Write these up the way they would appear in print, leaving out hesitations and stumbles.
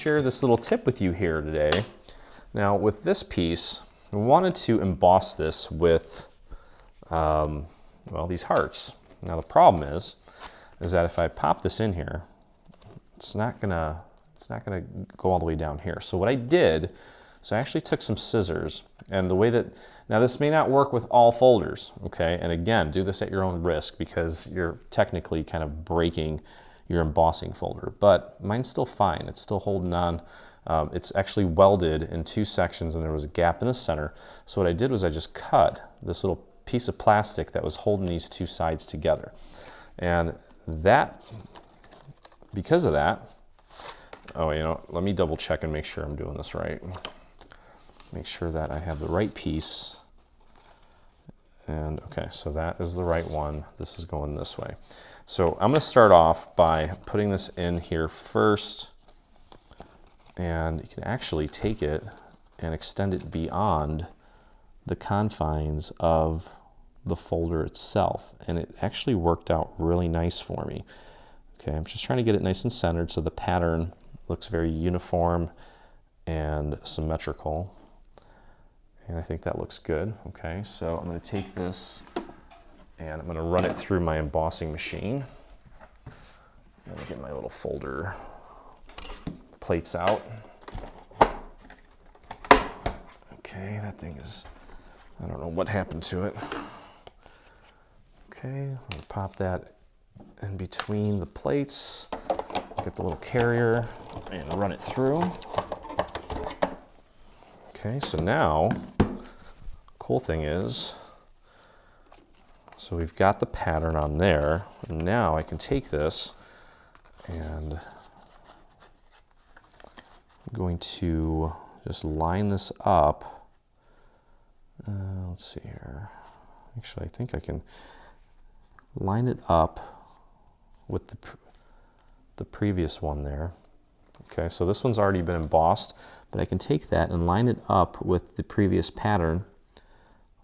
share this little tip with you here today. Now with this piece, I wanted to emboss this with, well, these hearts. Now the problem is that if I pop this in here, it's not gonna go all the way down here. So what I did, so I actually took some scissors, and the way that, now this may not work with all folders, okay? And again, do this at your own risk because you're technically kind of breaking your embossing folder, but mine's still fine. It's still holding on. It's actually welded in two sections and there was a gap in the center. So what I did was I just cut this little piece of plastic that was holding these two sides together. And that, because of that, oh, you know, let me double check and make sure I'm doing this right. Make sure that I have the right piece. And okay, so that is the right one. This is going this way. So I'm gonna start off by putting this in here first, and you can actually take it and extend it beyond the confines of the folder itself. And it actually worked out really nice for me. Okay, I'm just trying to get it nice and centered so the pattern looks very uniform and symmetrical. And I think that looks good. Okay, so I'm going to take this and I'm going to run it through my embossing machine. I'm going to get my little folder plates out. Okay, that thing is, I don't know what happened to it. Okay, I'm going to pop that in between the plates, get the little carrier and run it through. Okay, so now, cool thing is, so we've got the pattern on there, and now I can take this and I'm going to just line this up. Let's see here. Actually, I think I can line it up with the previous one there. Okay, so this one's already been embossed, but I can take that and line it up with the previous pattern,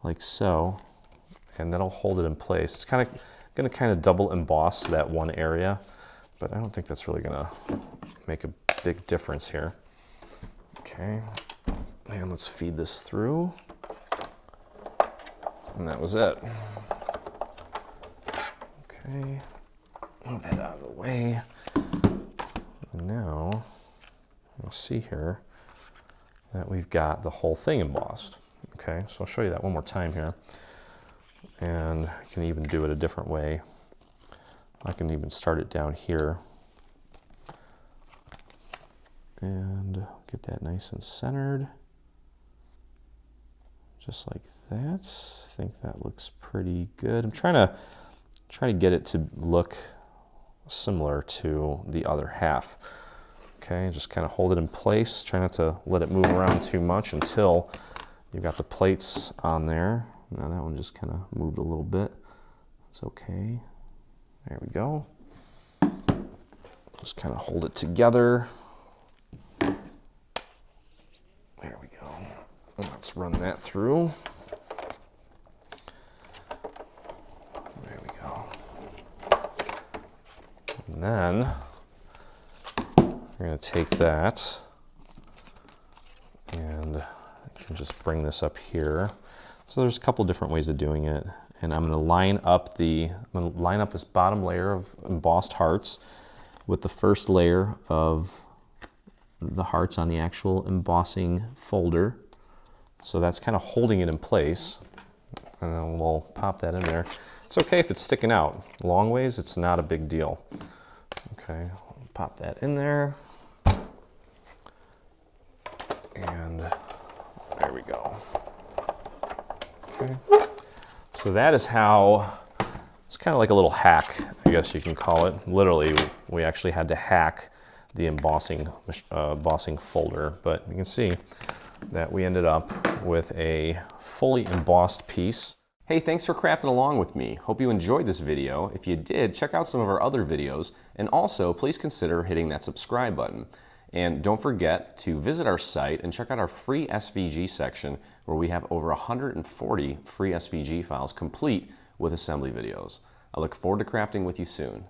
like so, and that'll hold it in place. It's going to kind of double emboss that one area, but I don't think that's really going to make a big difference here. Okay, and let's feed this through, and that was it. Okay, move that out of the way. And now, you'll see here that we've got the whole thing embossed. Okay, so I'll show you that one more time here. And I can even do it a different way. I can even start it down here. And get that nice and centered. Just like that. I think that looks pretty good. I'm trying to get it to look similar to the other half. Okay, just kind of hold it in place. Try not to let it move around too much until you've got the plates on there. Now that one just kind of moved a little bit. It's okay. There we go. Just kind of hold it together. There we go. Let's run that through. There we go. And then we're going to take that and I can just bring this up here. So there's a couple different ways of doing it, and I'm going to line up this bottom layer of embossed hearts with the first layer of the hearts on the actual embossing folder. So that's kind of holding it in place, and then we'll pop that in there. It's okay if it's sticking out long ways, it's not a big deal. Okay, pop that in there, and there we go. Okay. So that is how, it's kind of like a little hack, I guess you can call it. Literally, we actually had to hack the embossing folder, but you can see that we ended up with a fully embossed piece. Hey, thanks for crafting along with me. Hope you enjoyed this video. If you did, check out some of our other videos, and also please consider hitting that subscribe button. And don't forget to visit our site and check out our free SVG section where we have over 140 free SVG files complete with assembly videos. I look forward to crafting with you soon.